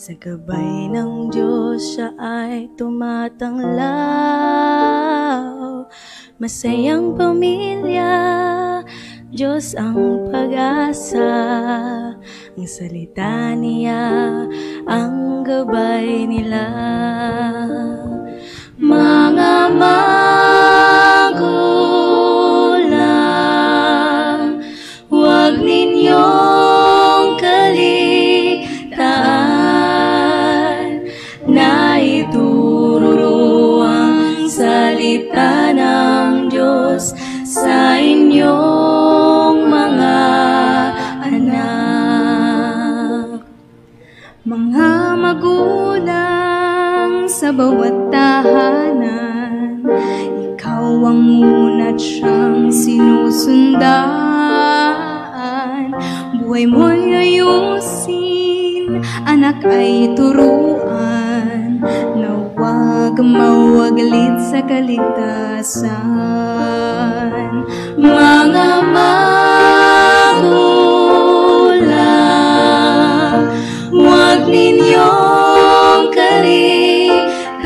Sa gabay ng Diyos siya ay tumatanglaw. Masayang pamilya, Diyos ang pag-asa. Ang salita niya, ang gabay nila. Mga magulang, huwag ninyong kaligtaan na ituro ang salita ng Diyos sa inyong mga anak. Mga magulang sa bawat tahanan, ikaw ang muna't siyang sinusundan. Buhay mo'y ayusin, anak ay turuan, na huwag mawaglit sa kaligtasan. Mga magulang, huwag ninyong kaligtaan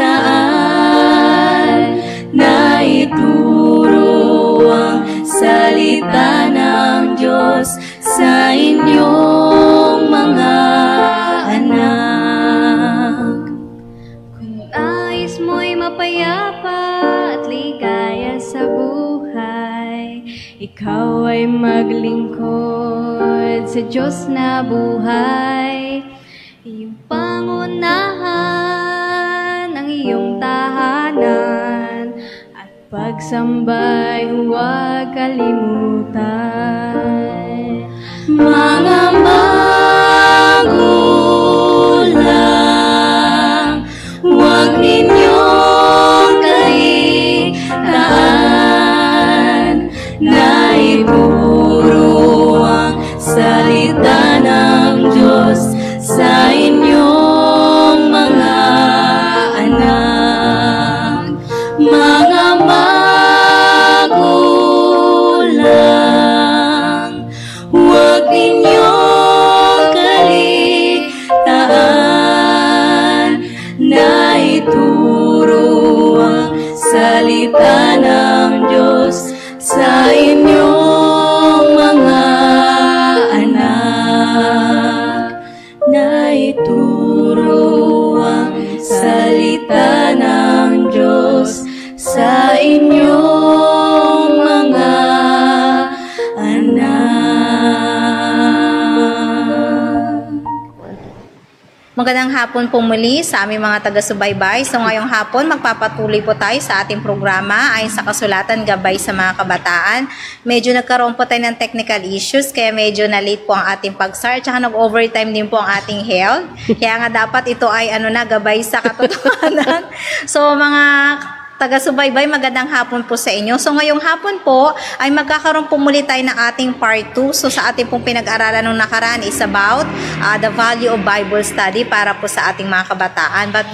na ituro ang salita ng Diyos sa inyong mga anak. Kung nais mo'y mapayapa at ligaya sa buhay, ikaw ay maglingkod sa Diyos na buhay. Iyong pangunahan ang iyong tahanan, at pagsambay huwag kalimutan. Mga magulang, huwag ninyong kaligtaan na ituro ang salita ng Diyos sa inyong mga anak. Mga magulang, huwag ninyong kaligtaan na ituro ang salita ng Diyos sa inyong mga anak. Na ituro ang salita ng Diyos sa inyong mga anak. Magandang hapon po muli sa aming mga taga-subaybay. So ngayong hapon, magpapatuloy po tayo sa ating programa ayon sa kasulatan Gabay sa Mga Kabataan. Medyo nagkaroon po tayo ng technical issues, kaya medyo na-late po ang ating pag-start. Tsaka nag-overtime din po ang ating health. Kaya nga dapat ito ay gabay sa katotohanan. So mga taga-subaybay, magandang hapon po sa inyo. So ngayong hapon po ay magkakaroon po muli tayo ng ating part 2. So sa ating pong pinag-aralan nung nakaraan is about the value of Bible study para po sa ating mga kabataan. But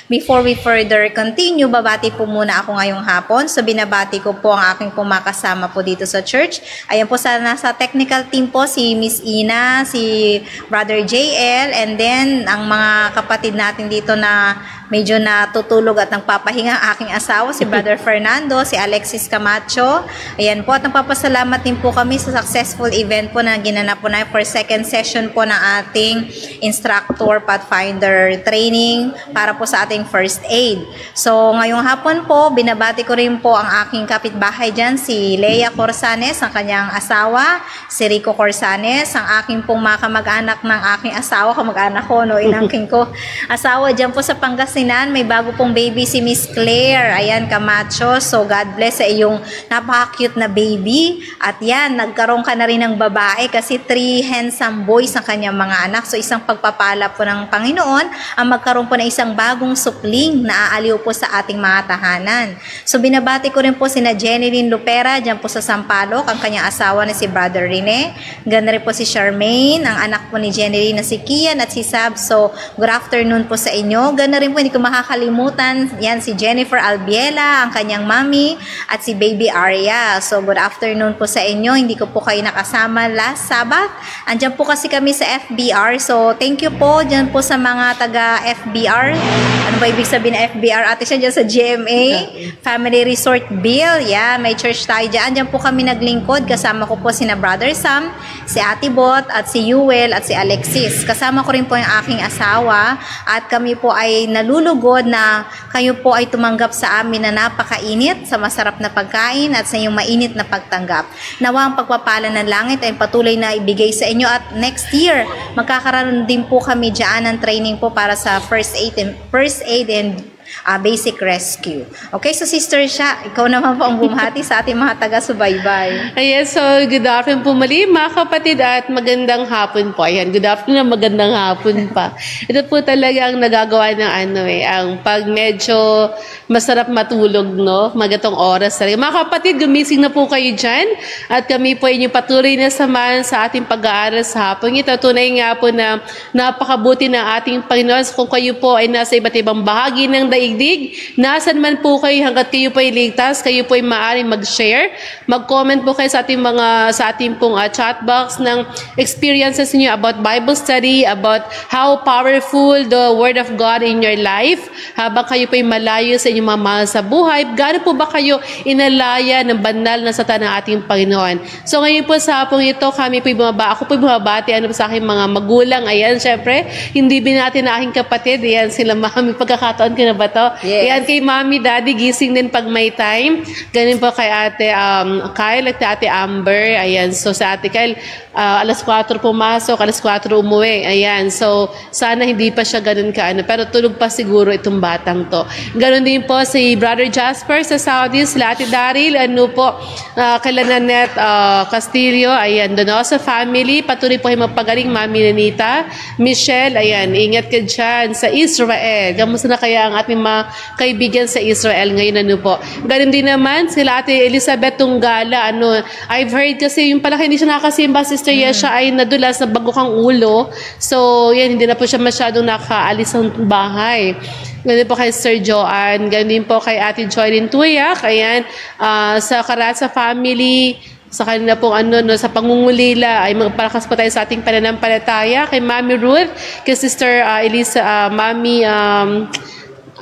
before we further continue, babati po muna ako ngayong hapon. So binabati ko po ang aking pumakasama po dito sa church. Ayan po sa nasa technical team po, si Miss Ina, si Brother JL, and then ang mga kapatid natin dito na medyo natutulog at nagpapahinga, aking asawa, si Brother Fernando, si Alexis Camacho. Ayan po, at nagpapasalamat din po kami sa successful event po na ginanap po na for second session po ng ating instructor Pathfinder training para po sa ating first aid. So, ngayong hapon po, binabati ko rin po ang aking kapitbahay dyan, si Leia Corsanes, ang kanyang asawa, si Rico Corsanes, ang aking pong mga kamag-anak ng aking asawa, kamag-anak ko, no, inangking ko, asawa dyan po sa Pangasinan. May bago pong baby si Miss Claire. Ayan, Camacho. So, God bless sa iyong napaka-cute na baby. At yan, nagkaroon ka na rin ng babae kasi 3 handsome boys ang kanyang mga anak. So, isang pagpapala po ng Panginoon ang magkaroon po ng isang bagong supling na aaliw po sa ating mga tahanan. So, binabati ko rin po sina Jeneline Lupera dyan po sa Sampaloc, ang kanyang asawa na si Brother Rene. Ganda rin po si Charmaine, ang anak po ni Jeneline na si Kian at si Sab. So, good afternoon po sa inyo. Ganda rin po hindi ko makakalimutan. Yan si Jennifer Albiela, ang kanyang mami, at si Baby Arya. So good afternoon po sa inyo. Hindi ko po kayo nakasama last Sabbath. Andyan po kasi kami sa FBR. So thank you po dyan po sa mga taga FBR. Ano ba ibig sabihin ng FBR? Ate siya dyan sa GMA, Family Resort Bill. Yeah, may church tayo dyan. Andyan po kami naglingkod. Kasama ko po sina Brother Sam, si Ate Bot, at si Yuel, at si Alexis. Kasama ko rin po yung aking asawa. At kami po ay nalulugod na kayo po ay tumanggap sa amin na napakainit, sa masarap na pagkain, at sa iyong mainit na pagtanggap. Nawa ang pagpapala ng langit ay patuloy na ibigay sa inyo. At next year, magkakaroon din po kami dyan ng training po para sa first aid and basic rescue. Okay, so Sister Sha, ikaw naman po ang bumati sa ating mga taga-subaybay. Ayan, so good afternoon po muli mga kapatid at magandang hapon po. Ayan, good afternoon, magandang hapon pa. Ito po talaga ang nagagawa ng ang pag medyo masarap matulog, no? Magatong oras talaga. Mga kapatid, gumising na po kayo dyan at kami po inyong patuloy na samahan sa ating pag-aaral sa hapon. Ito, tunay nga po na napakabuti ng ating Panginoon. Kung kayo po ay nasa iba't ibang bahagi ng daigdig, nasan man po kayo hanggat kayo po ay ligtas, kayo po ay maaaring mag-share, mag-comment po kayo sa ating pong chat box ng experiences niyo about Bible study, about how powerful the Word of God in your life, habang kayo po ay malayo sa inyong mga mahal sa buhay, gaano po ba kayo inalaya ng banal na salita ng ating Panginoon. So ngayon po sa hapong ito, ako po bumabati sa aking mga magulang. Ayan, syempre, hindi binati na aking kapatid. Ayan, sila mami, pagkakataon ko na ba to? Yes. Ayan, kay mami, daddy, gising din pag may time. Ganun po kay ate Kyle at ate Amber. Ayan, so sa ate Kyle, alas 4 pumasok, alas 4 umuwi. Ayan, so sana hindi pa siya ganun pero tulog pa siguro itong batang to. Ganun din po si Brother Jasper sa Saudi, sila ate Daryl, kila Nanette Castillo, ayan, doon sa family, patuloy po kayo magpagaling, Mami Nanita, Michelle, ayan, ingat ka dyan sa Israel. Kamusta na kaya ang ating mga kaibigan sa Israel ngayon, po. Ganun din naman, sila ate Elizabeth Tunggala, I've heard kasi yung pala hindi siya nakasimba, Sister Yesha, ay nadulas na bago kang ulo. So, yan, hindi na po siya masyadong nakaalis ng bahay. Ganun po kay Sir Joanne, ganun po kay Ate Joylyn Tuyak, ayan, sa Karasa family, sa kanila pong sa pangungulila ay magpalakas po tayo sa ating pananampalataya, kay Mami Ruth, kay Sister Elisa, Mami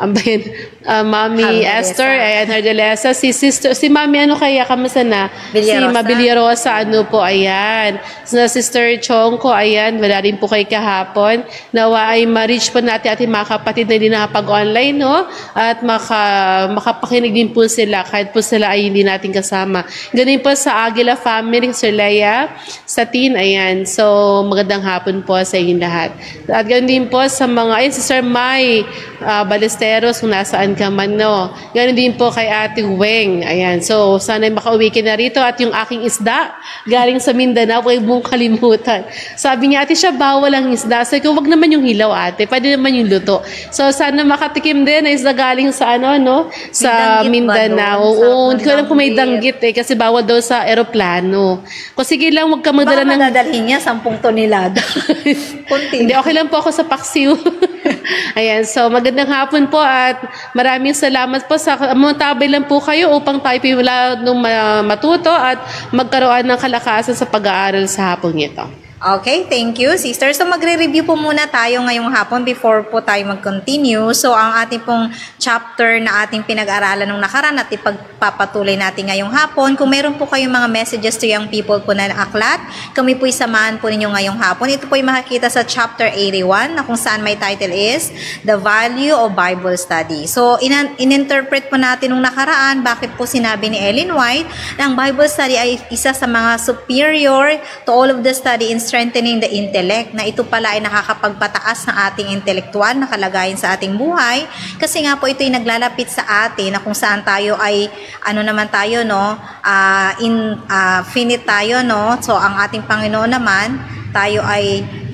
Mami Esther, ayan, Hardelesa, si Mami kamusta na? Si Mabiliarosa, po, ayan. Sa Sister Chongko, ayan, wala rin po kay kahapon. Nawa ay ma-reach po natin ating mga kapatid na hindi nakapag-online, no? At makapakinig din po sila, kahit po sila ay hindi natin kasama. Ganun po sa Aguila family, Sir Leia, sa Tin, ayan. So, magandang hapon po sa inyong lahat. At ganun din po sa mga, si Sir Mai Balesteros, kung nasaan ka man, no. Ganon din po kay Ate Weng. Ayan. So, sana makauwi ka na rito. At yung aking isda, galing sa Mindanao, huwag mong kalimutan. Sabi niya, ate, siya bawal ang isda. Sabi ko, wag naman yung hilaw, ate. Pwede naman yung luto. So, sana makatikim din na isda galing sa sa Mindanao. Oo, hindi ko alam kung may danggit kasi bawal daw sa eroplano. Kung sige lang, huwag ka magdala ng... Baka madadalhin niya 10 tonelada. Hindi, okay lang po ako sa paksiw. Ayan, so magandang hapon po at maraming salamat po sa tabay lang po kayo upang tayo matuto at magkaroon ng kalakasan sa pag-aaral sa hapon ito. Okay, thank you, sister. So, magre-review po muna tayo ngayong hapon before po tayo mag-continue. So, ang ating pong chapter na ating pinag-aralan nung nakaraan at ipagpapatuloy natin ngayong hapon. Kung meron po kayong mga messages to young people po na aklat, kami po isamahan po ninyo ngayong hapon. Ito po ay makikita sa chapter 81 na kung saan may title is The Value of Bible Study. So, in-interpret po natin nung nakaraan bakit po sinabi ni Ellen White na ang Bible study ay isa sa mga superior to all of the study in strengthening the intellect, na ito pala ay nakakapagpataas ng ating intelektual na kalagayan sa ating buhay, kasi nga po ito ay naglalapit sa atin na kung saan tayo ay finite tayo, no? So ang ating Panginoon naman,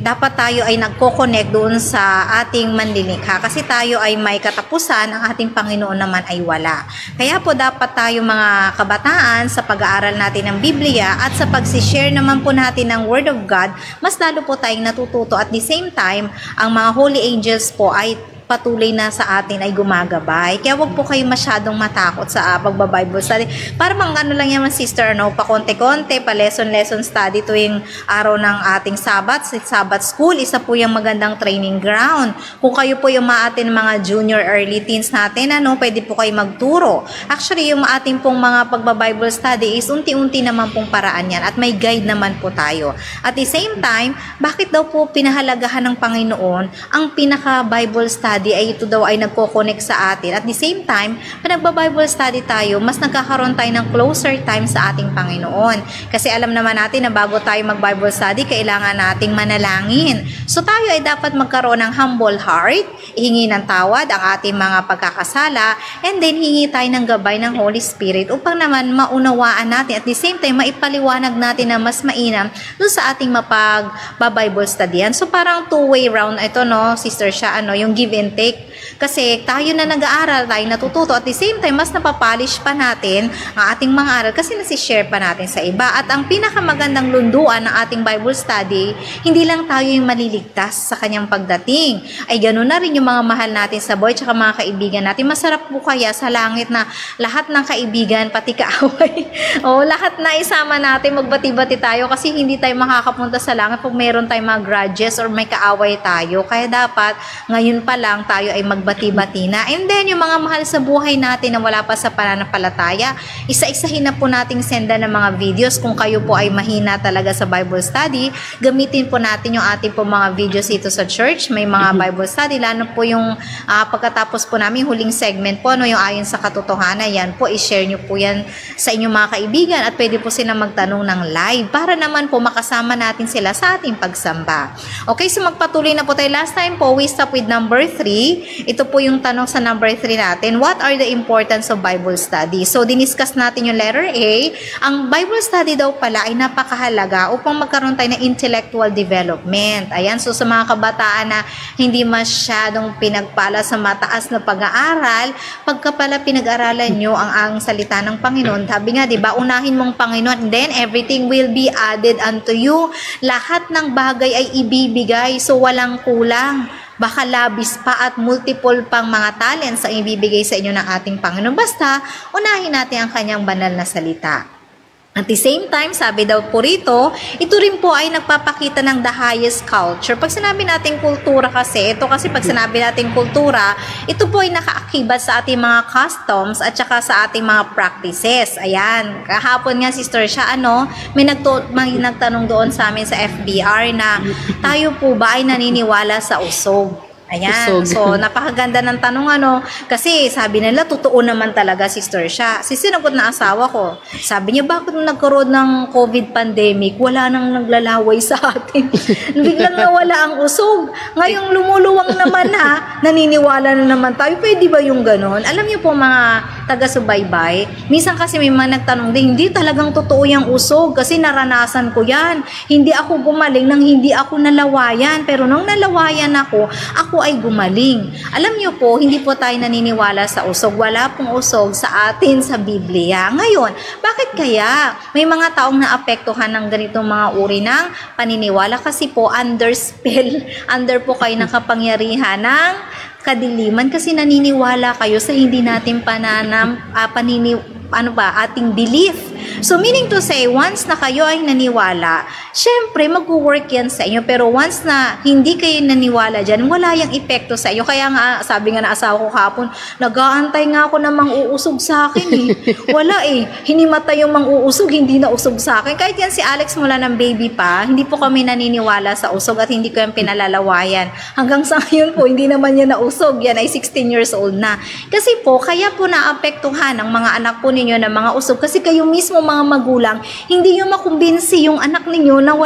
dapat tayo ay nagko-connect doon sa ating manlilikha, kasi tayo ay may katapusan, ang ating Panginoon naman ay wala. Kaya po dapat tayo mga kabataan sa pag-aaral natin ng Biblia at sa pag-share naman po natin ng Word of God, mas lalo po tayong natututo. At the same time, ang mga holy angels po ay patuloy na sa atin ay gumagabay. Kaya wag po kayo masyadong matakot sa pagba-Bible study. Para mga ano lang yan, sister, no? Pa konti-konti, pa lesson study tuwing araw ng ating Sabbath school. Isa po yung magandang training ground. Kung kayo po yung maatin mga junior early teens natin, pwede po kayo magturo. Actually, yung ating pong mga pagba-Bible study is unti-unti naman pong paraan yan at may guide naman po tayo. At the same time, bakit daw po pinahalagahan ng Panginoon ang pinaka-Bible study ay ito daw ay nagko-connect sa atin. At the same time, pag nagba-Bible study tayo, mas nagkakaroon tayo ng closer time sa ating Panginoon. Kasi alam naman natin na bago tayo mag-Bible study, kailangan nating manalangin. So tayo ay dapat magkaroon ng humble heart, hingi ng tawad ang ating mga pagkakasala, and then hingi tayo ng gabay ng Holy Spirit upang naman maunawaan natin at the same time maipaliwanag natin na mas mainam doon sa ating mapag-Bible studyan. So parang two-way round ito, no, sister siya, yung give and take. Kasi tayo na nag-aaral, tayo natututo, at the same time, mas napapolish pa natin ang ating mga aral kasi nasishare pa natin sa iba. At ang pinakamagandang lunduan ng ating Bible study, hindi lang tayo yung maliligtas sa kanyang pagdating. Ay ganoon na rin yung mga mahal natin sa buhay tsaka mga kaibigan natin. Masarap po kaya sa langit na lahat ng kaibigan, pati kaaway, lahat na isama natin, magbati-bati tayo kasi hindi tayo makakapunta sa langit pag mayroon tayong mga grudges or may kaaway tayo. Kaya dapat, ngayon pa lang tayo ay magbati-bati na. And then, yung mga mahal sa buhay natin na wala pa sa pananampalataya, isa-isahin na po nating senda ng mga videos. Kung kayo po ay mahina talaga sa Bible study, gamitin po natin yung ating po mga videos dito sa church. May mga Bible study, lalo po yung pagkatapos po namin, huling segment po, yung ayon sa katotohanan, yan po, i-share nyo po yan sa inyong mga kaibigan at pwede po sila magtanong ng live para naman po makasama natin sila sa ating pagsamba. Okay, so magpatuloy na po tayo. Last time po, we stop with number 3. Ito po yung tanong sa number 3 natin. What are the importance of Bible study? So, diniscuss natin yung letter A. Ang Bible study daw pala ay napakahalaga upang magkaroon tayo ng intellectual development. Ayan, so sa mga kabataan na hindi masyadong pinagpala sa mataas na pag-aaral, pagka pala pinag-aralan nyo ang salita ng Panginoon, sabi nga, diba, unahin mong Panginoon, then everything will be added unto you. Lahat ng bagay ay ibibigay, so walang kulang. Baka labis pa at multiple pang mga talents ang ibibigay sa inyo ng ating Panginoon. Basta, unahin natin ang kanyang banal na salita. At the same time, sabi daw po rito, ito rin po ay nagpapakita ng the highest culture. Pag sinabi natin kultura kasi, ito kasi pag sinabi natin kultura, ito po ay nakaakibat sa ating mga customs at saka sa ating mga practices. Ayan, kahapon nga sister siya, may nagtanong doon sa amin sa FBR na tayo po ba ay naniniwala sa usog? Ayan, so napakaganda ng tanong kasi sabi nila, totoo naman talaga sister siya. Sinagot na asawa ko, sabi niya, bakit nung nagkaroon ng COVID pandemic, wala nang naglalaway sa atin? Biglang nawala ang usog. Ngayong lumuluwang naman naniniwala na naman tayo. Pwede ba yung ganon? Alam niyo po mga taga-subaybay, minsan kasi may mga nagtanong din, hindi talagang totoo yung usog kasi naranasan ko yan. Hindi ako gumaling nang hindi ako nalawayan. Pero nung nalawayan ako ay gumaling. Alam niyo po, hindi po tayo naniniwala sa usog. Wala pong usog sa atin sa Biblia. Ngayon, bakit kaya may mga taong naapektuhan ng ganitong mga uri ng paniniwala? Kasi po, under po kayo ng kapangyarihan ng kadiliman kasi naniniwala kayo sa hindi natin ating belief. So, meaning to say, once na kayo ay naniwala, syempre, mag-work yan sa inyo. Pero once na hindi kayo naniwala dyan, wala yung epekto sa inyo. Kaya nga, sabi nga na asawa ko kahapon, nag-aantay nga ako na mang-uusog sa akin Wala hinimatay yung mang-uusog, hindi na usog sa akin. Kahit yan si Alex mula ng baby pa, hindi po kami naniniwala sa usog at hindi ko yung pinalalawayan. Hanggang sa ngayon po, hindi naman yan nausog. Yan ay 16 years old na. Kasi po, kaya po naapektuhan ang mga anak po ninyo ng mga usog. Kasi kayo mismo mga magulang, hindi nyo makumbinsi yung anak ninyo na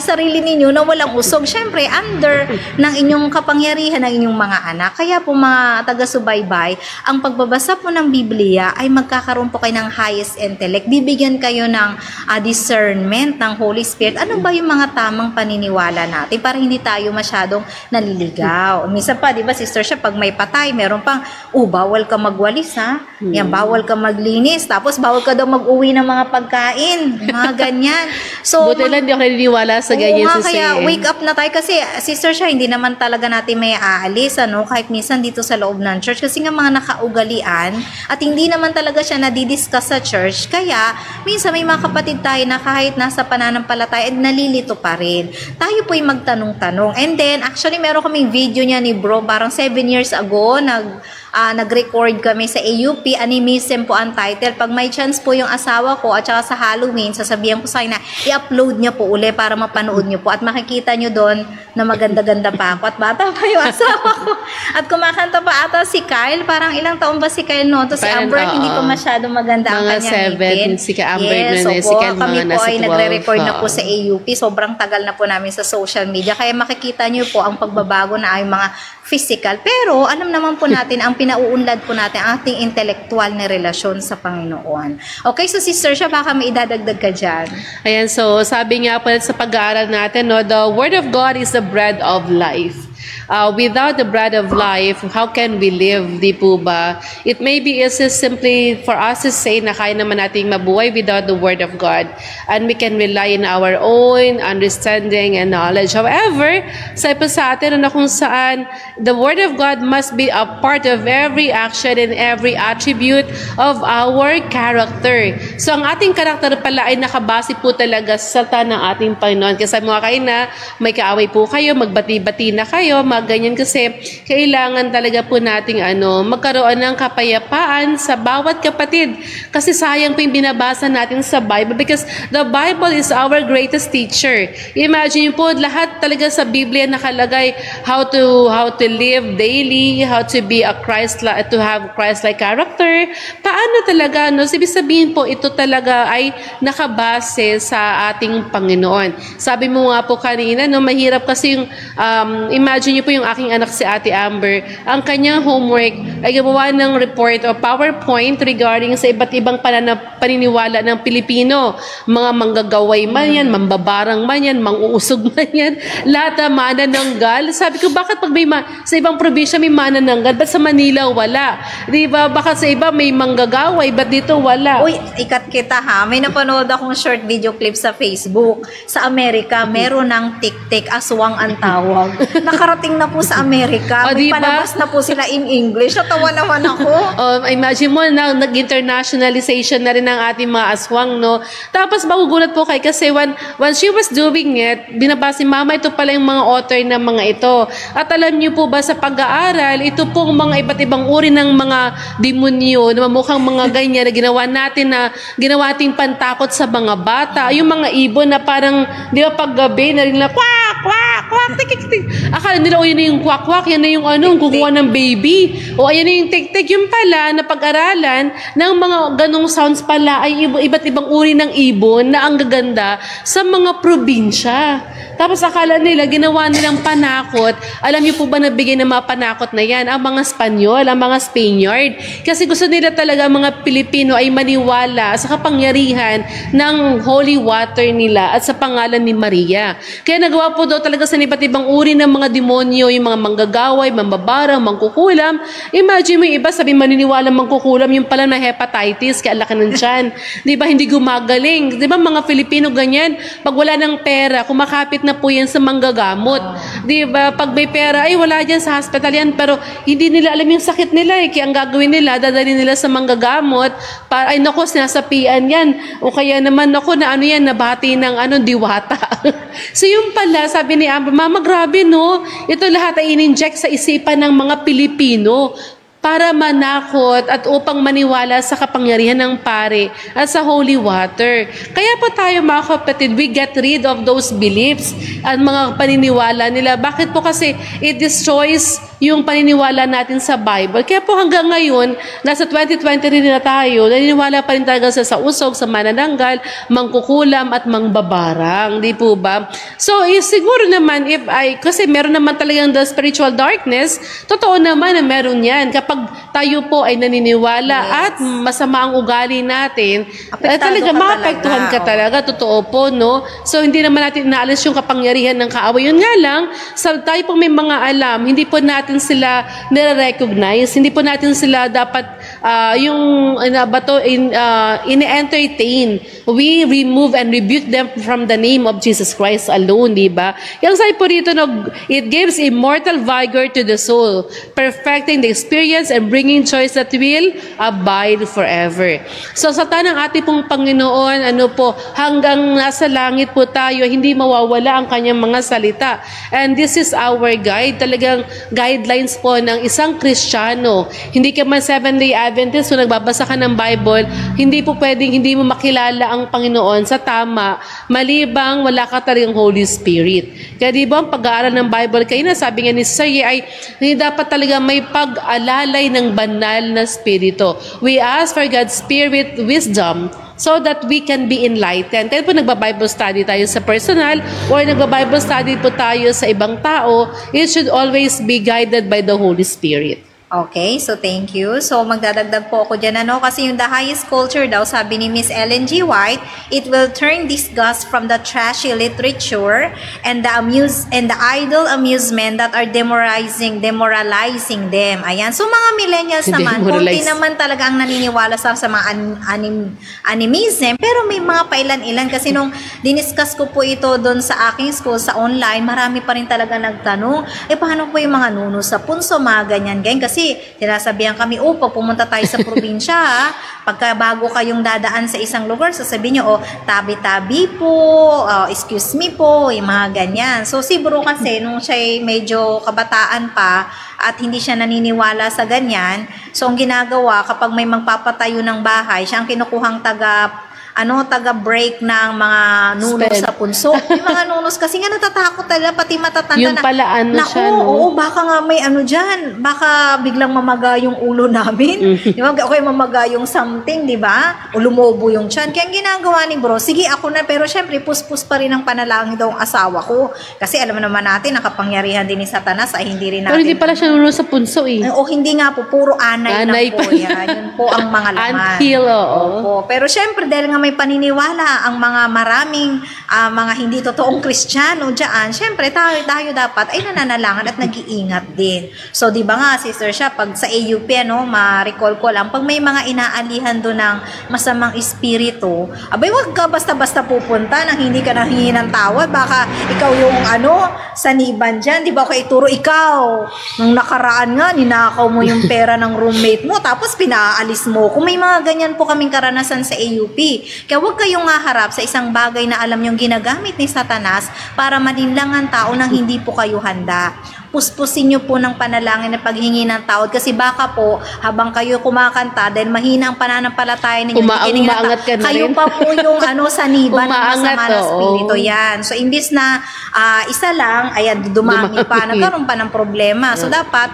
sarili ninyo na walang usog. Syempre, under ng inyong kapangyarihan ng inyong mga anak. Kaya po mga taga-subaybay, ang pagbabasa po ng Biblia ay magkakaroon po kayo ng highest intellect. Bibigyan kayo ng discernment ng Holy Spirit. Ano ba yung mga tamang paniniwala natin para hindi tayo masyadong naliligaw. Minsan pa, di ba, sister siya, pag may patay, meron pang, bawal ka magwalis, yan, bawal ka maglinis, tapos bawal ka daw mag-uwi ng ng mga pagkain, mga ganyan. So, Buti lang, hindi ako naniniwala sa ganyan nga, si kaya Sen. wake up na tayo kasi Sister siya, hindi naman talaga natin may aalis, kahit minsan dito sa loob ng church kasi nga mga nakaugalian at hindi naman talaga siya nadidiscuss sa church. Kaya, minsan may mga kapatid tayo na kahit nasa pananampalataya, nalilito pa rin. Tayo po'y magtanong-tanong. And then, actually, meron kaming video niya ni bro, parang 7 years ago, nag-record kami sa AUP, Animism po ang title. Pag may chance po yung asawa ko at saka sa Halloween, sasabihan ko sa kanya, i-upload niya po uli para mapanood niyo po at makikita niyo doon na maganda-ganda pa ako at bata pa yung asawa ko. At kumakanta pa ata si Kyle, parang ilang taon ba si Kyle no? To si Parang, Amber, hindi pa masyado maganda ang mga kanyang 7, si Amber yes, nun, si Kyle kami mga po nasa ay 12. nagre-record na po sa AUP. Sobrang tagal na po namin sa social media. Kaya makikita niyo po ang pagbabago na ay mga physical. Pero alam naman po natin, ang pinauunlad po natin, ang ating intellectual na relasyon sa Panginoon. Okay, so Sister siya, baka may idadagdag ka dyan. Ayan, so sabi nga po sa pag-aaral natin, no, the Word of God is the bread of life. Without the bread of life, how can we live? Di po ba? It may be easy simply for us to say na kaya naman nating mabuhay without the Word of God. And we can rely on our own understanding and knowledge. However, sa atin na kung saan the Word of God must be a part of every action and every attribute of our character. So, ang ating karakter pala ay nakabase po talaga sa salita ng ating Panginoon. Kasi mga kayo na may kaaway po kayo, magbati-bati na kayo, ganyan kasi kailangan talaga po nating magkaroon ng kapayapaan sa bawat kapatid. Kasi sayang po yung binabasa natin sa Bible because the Bible is our greatest teacher. Imagine po lahat talaga sa Biblia nakalagay how to live daily, how to be a to have Christ-like character. Paano talaga ibig sabihin po ito talaga ay nakabase sa ating Panginoon. Sabi mo nga po kanina mahirap kasi yung imagine niyo po yung aking anak si Ate Amber, ang kanyang homework ay gawa ng report o PowerPoint regarding sa iba't ibang paniniwala ng Pilipino. Mga manggagaway man yan, mambabarang man yan, manguusog man yan, lahat na manananggal. Sabi ko, bakit pag sa ibang probinsya may manananggal, ba't sa Manila wala? Di ba? Baka sa iba may manggagaway, ba't dito wala? Uy, ikat kita ha. May napanood akong short video clip sa Facebook. Sa Amerika, meron ng tik-tik, aswang ang tawag. Nakarating na po sa Amerika. May diba? palabas na po sila in English. Natawa naman ako. Imagine mo na nag-internationalization na rin ang ating mga aswang, no? Tapos magugulat po kasi when she was doing it, binabasa ni Mama, ito pala yung mga author ng mga ito. At alam niyo po ba sa pag-aaral, ito pong mga iba't ibang uri ng mga demonyo na mukhang mga ganyan na ginawa nating pantakot sa mga bata. Yung mga ibon na parang, di ba paggabi, narinig na kwak, kwak, kwak, tik-tik. Akala nila, yun na yung kwak-kwak, yan na yung kukuha ng baby. O ayan na yung tik-tik. Yung pala, na pag-aralan ng mga ganong sounds pala ay iba't ibang uri ng ibon na ang gaganda sa mga probinsya. Tapos akala nila, ginawa nilang panakot. Alam niyo po ba nabigay ng mga panakot na yan? Ang mga Espanyol, ang mga Spaniard. Kasi gusto nila talaga mga Pilipino ay maniwala sa kapangyarihan ng holy water nila at sa pangalan ni Maria. Kaya nagawa po daw talaga sa iba't ibang uri ng mga demonyo, yung mga manggagaway, mambabarang, mangkukulam. Imagine mo yung iba, sabi maniniwala mangkukulam, yung pala na hepatitis, kaya laki ng tiyan. Di ba, hindi gumagaling. Di ba, mga Filipino ganyan, pag wala ng pera, kumakapit na po yan sa manggagamot. Di ba, pag may pera, ay wala dyan sa hospital yan, pero hindi nila alam yung sakit nila eh. Kaya ang gagawin nila, dadalhin nila sa manggagamot, ay naku, sinasapian yan. O kaya naman, naku, na nabati ng diwata. So yung pala, sabi ni Amber, Mama, grabe no, ito lahat ay in-inject sa isipan ng mga Pilipino para manakot at upang maniwala sa kapangyarihan ng pare at sa holy water. Kaya po tayo mga kapatid, we get rid of those beliefs at mga paniniwala nila. Bakit po? Kasi it destroys yung paniniwala natin sa Bible. Kaya po hanggang ngayon, nasa 2023 na tayo, naniniwala pa rin talaga sa usog, sa manananggal, mangkukulam at mangbabarang. Di po ba? So, siguro naman, kasi meron naman talagang the spiritual darkness, totoo naman na meron yan. Kapag tayo po ay naniniwala at masama ang ugali natin, talaga maapektuhan ka talaga. Totoo po, no? So, hindi naman natin inaalis yung kapangyarihan ng kaaway. Yun nga lang, tayo po may mga alam, hindi po natin sila nire-recognize, hindi po natin sila dapat yung bato in-entertain, we remove and rebuke them from the name of Jesus Christ alone, di ba? Yung sabi po rito, no, it gives immortal vigor to the soul, perfecting the experience and bringing joys that will abide forever. So sa tanang ating pong Panginoon, hanggang nasa langit po tayo, hindi mawawala ang kanyang mga salita. And this is our guide, talagang guidelines po ng isang Kristiyano. Hindi ka man Seventh-day Adventist, kung nagbabasa ka ng Bible, hindi po pwedeng hindi mo makilala ang Panginoon sa tama, malibang wala ka talagang Holy Spirit. Kaya di ba ang pag-aaral ng Bible, kayo na sabi nga ni Say ay hindi dapat talaga may pag-alalay ng banal na Espiritu. We ask for God's Spirit wisdom so that we can be enlightened. Kaya po nagba-Bible study tayo sa personal or nagba-Bible study po tayo sa ibang tao, it should always be guided by the Holy Spirit. Okay, so thank you. So magdadagdag po ako dyan, kasi yung the highest culture daw, sabi ni Miss Ellen G. White, it will turn disgust from the trashy literature and the idle amusement that are demoralizing them. Ayan. So mga millennials naman, konti naman talaga ang naniniwala sa mga animism, pero may mga pailan-ilan kasi nung diniscuss ko po ito doon sa aking school, sa online, marami pa rin talaga nagtanong, paano po yung mga nuno sa punso, mga ganyan-ganyan, kasi sinasabihan kami, pag pumunta tayo sa probinsya, pagka bago kayong dadaan sa isang lugar, sasabihin nyo, tabi-tabi po, excuse me po, yung mga ganyan. So, si bro kasi, nung siya medyo kabataan pa, at hindi siya naniniwala sa ganyan, so, ang ginagawa, kapag may magpapatayo ng bahay, siya ang kinukuhang taga-break ng mga nunos sa punso. Yung mga nunos kasi nga natatakot talaga, pati matatanda yung pala siya, no? Baka nga may dyan, baka biglang mamaga yung ulo namin. Di ba? Okay, mamaga yung something, di ba? O lumobo yung tiyan. Kaya ang ginagawa ni bro, sige ako na, pero syempre, puspus pa rin ang panalangin daw ang asawa ko. Kasi alam naman natin, nakapangyarihan din ni Satanas, ay hindi rin natin. Pero hindi pala siya nunos sa punso eh. O hindi nga po, puro anay na po yan. Yun po ang mga laman. Until, Pero syempre, dahil nga may paniniwala ang mga maraming mga hindi totoong Kristiyano diyan, syempre tayo dapat ay nananalangin at nag-iingat din. So di ba nga Sister Sha, pag sa AUP ma-recall ko lang, pag may mga inaalihan doon ng masamang espiritu, abay wag ka basta-basta pupunta nang hindi ka nanghingi ng tawad, baka ikaw yung saniban diyan, di ba? Kaya ituro ikaw nung nakaraan nga ninakaw mo yung pera ng roommate mo tapos pinaalis mo. Kung may mga ganyan po kaming karanasan sa AUP, kaya huwag kayong haharap sa isang bagay na alam yung ginagamit ni Satanas para malinlang ang tao nang hindi po kayo handa. Puspusin nyo po ng panalangin na paghingi ng tawad kasi baka po habang kayo kumakanta dahil mahina ang pananampalataya ninyo, umaangat ka na kayo rin. pa po yung saniban ng masama na spirito yan. So imbis na isa lang, ayan, dumami pa, nagkaroon pa ng problema. So dapat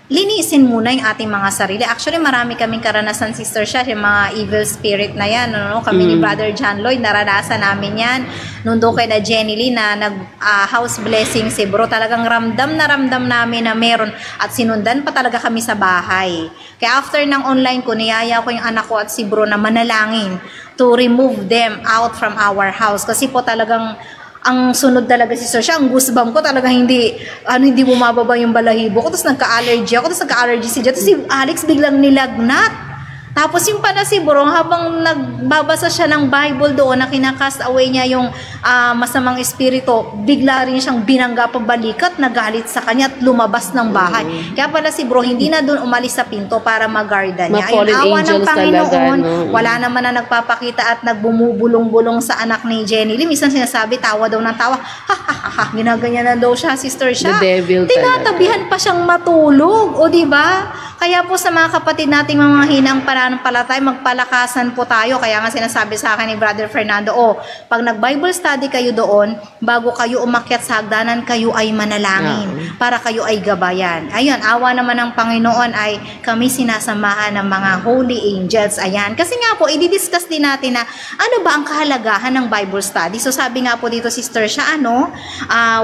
linisin muna yung ating mga sarili. Actually, marami kaming karanasan, Sister Sha, yung mga evil spirit na yan. Kami ni Brother John Lloyd, naranasan namin yan. Nung doon kay na Jenny Lee na nag-house blessing si bro, talagang ramdam namin na meron at sinundan pa talaga kami sa bahay. Kaya after ng online ko, niyaya ko yung anak ko at si bro na manalangin to remove them out from our house. Kasi po talagang ang sunod talaga si Sir Sha, ang goosebump ko talaga hindi bumababa yung balahibo ko, tapos nagka-allergy si Jet, tapos si Alex biglang nilagnat. Tapos yung pala si Bro, habang nagbabasa siya ng Bible doon na kinakast away niya yung masamang espiritu, bigla rin siyang binangga pabalikat, nagalit sa kanya at lumabas ng bahay. Kaya pala si Bro, hindi na doon umalis sa pinto para magarda niya. Ayun, awa ng Panginoon, wala naman na nagpapakita at nagbumubulong-bulong sa anak ni Jenny Lee. Minsan sinasabi, tawa daw ng tawa, ginaganyan na daw siya, Sister Sha. The devil tinatabihan pa siyang matulog, o diba? Kaya po sa mga kapatid nating mga hinang pananampalataya, magpalakasan po tayo. Kaya nga sinasabi sa akin ni Brother Fernando, pag nag-Bible study kayo doon, bago kayo umakyat sa hagdanan, kayo ay manalangin para kayo ay gabayan. Ayun, awa naman ng Panginoon ay kami sinasamahan ng mga holy angels. Ayan. Kasi nga po, i-discuss din natin na ano ba ang kahalagahan ng Bible study. So sabi nga po dito, Sister Sha,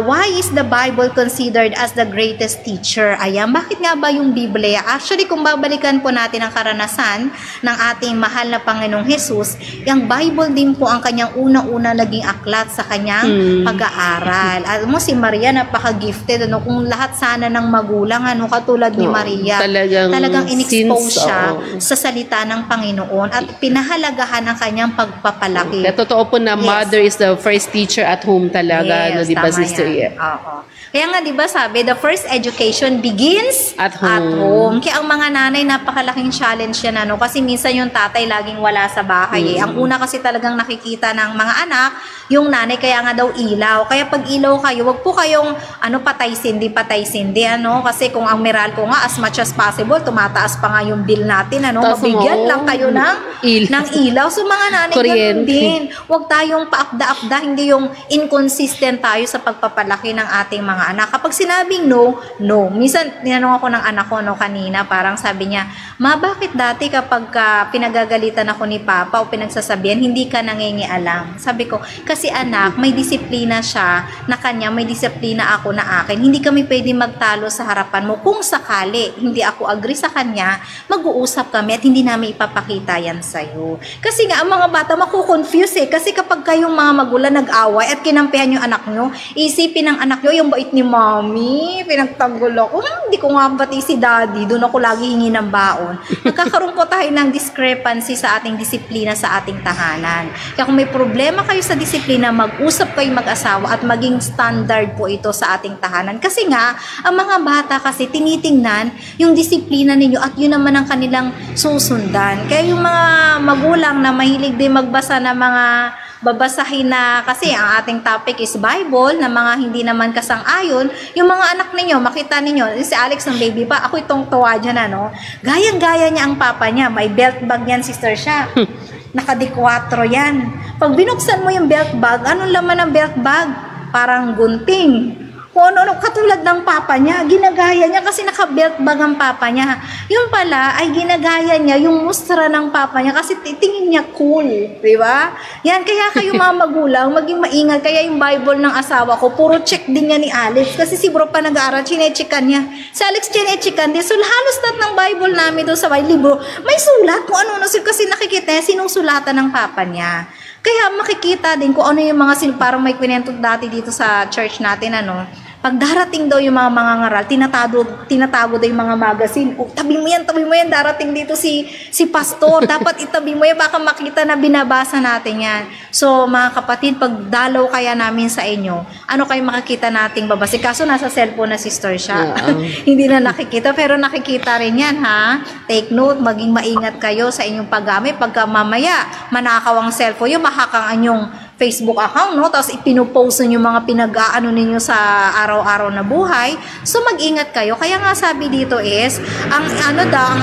why is the Bible considered as the greatest teacher? Ayan, bakit nga ba yung Biblia? Actually, kung babalikan po natin ang karanasan ng ating mahal na Panginoong Jesus, yung Bible din po ang kanyang unang-una naging aklat sa kanyang pag-aaral. Alam mo, si Maria napaka-gifted. Ano, kung lahat sana ng magulang, ano, katulad ni Maria, talagang in-expose siya sa salita ng Panginoon at pinahalagahan ang kanyang pagpapalaki. Totoo po na mother is the first teacher at home talaga. Yes, di ba, tama Sister? yan. Oo. Kaya nga, di ba sabi, the first education begins At home. Kaya ang mga nanay, napakalaking challenge yan, ano? Kasi minsan yung tatay laging wala sa bahay. Ang una kasi talagang nakikita ng mga anak, yung nanay, kaya nga daw ilaw. Kaya pag ilaw kayo, wag po kayong patay-sindi, ano? Kasi kung ang Meralco nga, as much as possible, tumataas pa nga yung bill natin, ano? Mabigyan lang kayo ng ilaw. So mga nanay, ganun din. Huwag tayong paapda-apda, hindi yung inconsistent tayo sa pagpapalaki ng ating mga anak. Kapag sinabing no. Minsan, tinanong ako ng anak ko kanina, parang sabi niya, Ma, bakit dati kapag pinagagalitan ako ni Papa o pinagsasabihan, hindi ka nangingialam? Sabi ko, kasi anak, may disiplina siya na kanya, may disiplina ako na akin. Hindi kami pwede magtalo sa harapan mo. Kung sakali, hindi ako agree sa kanya, mag-uusap kami at hindi namin ipapakita yan sa'yo. Kasi nga, ang mga bata makukonfuse Kasi kapag kayong mga magulang nag-away at kinampihan yung anak nyo, isipin ng anak nyo, yung bait ni Mommy, pinagtanggol ako. Hindi ko nga pati si Daddy, doon ako lagi hingi ng baon. Nagkakaroon po tayo ng discrepancy sa ating disiplina sa ating tahanan. Kaya kung may problema kayo sa disiplina, mag-usap kayo mag-asawa at maging standard po ito sa ating tahanan. Kasi nga, ang mga bata kasi tinitingnan yung disiplina ninyo at yun naman ang kanilang susundan. Kaya yung mga magulang na mahilig din magbasa ng mga babasahin na, kasi ang ating topic is Bible, na mga hindi naman kasang-ayon, yung mga anak ninyo, makita ninyo, si Alex ng baby pa, ako itong tuwa dyan, gayang-gaya niya ang papa niya, may belt bag yan, sister siya, naka-D4 yan. Pag binuksan mo yung belt bag, anong laman ng belt bag? Parang gunting. Kung ano, katulad ng papa niya, ginagaya niya kasi naka-belt bag ang papa niya. Yung pala ay ginagaya niya yung mustra ng papa niya kasi tingin niya cool, di ba? Yan, kaya kayo mga magulang, maging maingat. Kaya yung Bible ng asawa ko, puro check din niya ni Alex kasi si bro pa nag-aaral, chinechekan niya. Si Alex chinechekan din. So halos lahat ng Bible namin doon sa libro, may sulat kung ano kasi nakikita niya sinusulatan ng papa niya. Kaya makikita din kung ano yung mga parang may kwento dati dito sa church natin, pag darating daw yung mga mangangaral, tinatago daw yung mga magazine. Oh, tabi mo yan, darating dito si pastor. Dapat itabi mo yan, baka makita na binabasa natin yan. So, mga kapatid, pag dalaw kaya namin sa inyo, ano kayo makikita nating babasi? Kaso nasa cellphone na sister siya. Hindi na nakikita, pero nakikita rin yan, ha? Take note, maging maingat kayo sa inyong paggamit. Pagka mamaya, manakaw ang cellphone yung mahakang anyong Facebook account, tapos ipinopost nyo yung mga pinag-aano ninyo sa araw-araw na buhay. So, mag-ingat kayo. Kaya nga sabi dito is, ang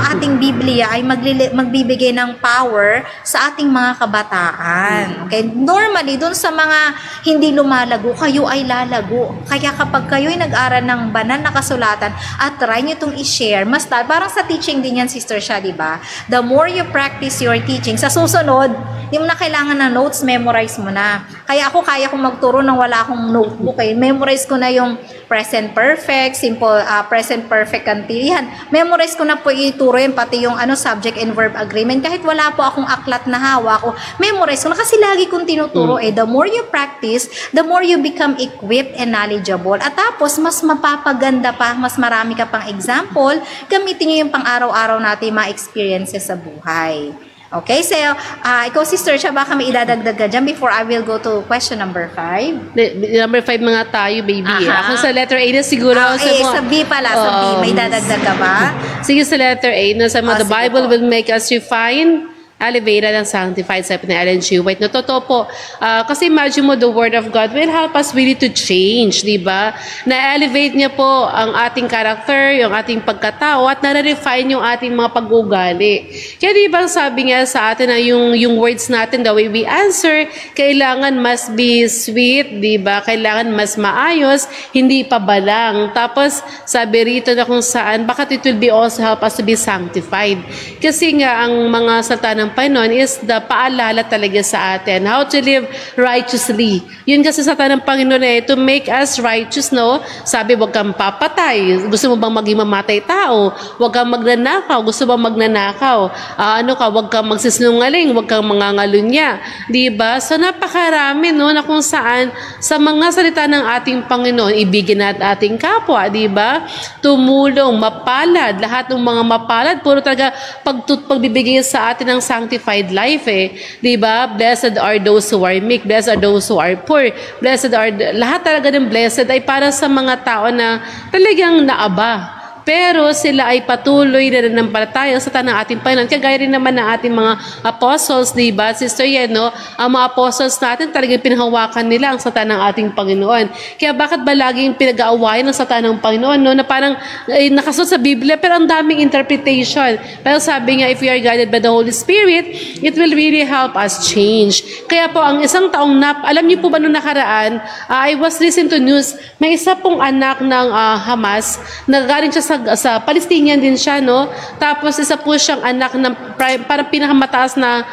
ating Biblia ay magbibigay ng power sa ating mga kabataan. Okay? Normally, dun sa mga hindi lumalago, kayo ay lalago. Kaya kapag kayo ay nag-aral ng banal na kasulatan at try nyo itong i-share, parang sa teaching din yan, sister siya, di ba? The more you practice your teaching, sa susunod, hindi mo na kailangan ng notes, memorize mo na. Kaya kaya kong magturo nang wala akong notebook. Memorize ko na yung present perfect, simple present perfect kantihan. Memorize ko na po ituro yan, pati yung subject and verb agreement. Kahit wala po akong aklat na hawak, memorize ko na kasi lagi kong tinuturo. The more you practice, the more you become equipped and knowledgeable. At tapos, mas mapapaganda pa, mas marami ka pang example, gamitin nyo yung pang-araw-araw natin mga experiences sa buhay. Okay, so, ikaw sister siya, baka may idadagdag ka dyan before I will go to question number 5. Number 5 mga tayo, baby. Ako sa letter A na siguro. Sa B pala, sa B. May dadagdag ka ba? Sige, sa letter A, the Bible will make us refine, elevated and sanctified, sabi ni Ellen G. White. Totoo po. Kasi imagine mo, the Word of God will help us really to change, di ba? Na-elevate niya po ang ating character, yung ating pagkatao, at na-refine yung ating mga pag-ugali. Kaya di ba sabi nga sa atin na yung words natin, the way we answer, kailangan must be sweet, di ba? Kailangan mas maayos, hindi pabalang. Tapos, sabi rito na kung saan, bakit it will be also help us to be sanctified. Kasi nga, ang mga salita ng ng Panginoon is the paalala talaga sa atin. How to live righteously. Yun kasi sa ng Panginoon to make us righteous, no? Sabi, huwag kang papatay. Gusto mo bang maging mamatay tao? Huwag kang magnanakaw. Gusto mo magnanakaw? Huwag kang magsisinungaling. Huwag kang mangangalunya. Diba? So, napakarami, no? Na kung saan sa mga salita ng ating Panginoon, ibigin natin ating kapwa, diba? Tumulong, mapalad. Lahat ng mga mapalad, puro talaga pagbibigay sa atin ng sanctified life, diba? Blessed are those who are meek. Blessed are those who are poor. Blessed are, lahat talaga ng blessed ay para sa mga tao na talagang naaba. Pero sila ay patuloy na nanampalataya sa ng ating Panginoon. Kagaya rin naman ng ating mga apostles, diba? Sister Yen, no? Ang mga apostles natin talagang pinanghawakan nila ang satan ng ating Panginoon. Kaya bakit ba laging pinag-aawayan ng satan ng Panginoon, no? Na parang nakasunod sa Biblia, pero ang daming interpretation. Pero sabi nga, if we are guided by the Holy Spirit, it will really help us change. Kaya po, ang isang taong alam niyo po ba nung nakaraan, I was listening to news, may isa pong anak ng Hamas, nagagaling siya sa Palestinian din siya, no? Tapos isa po siyang anak ng parang pinakamataas na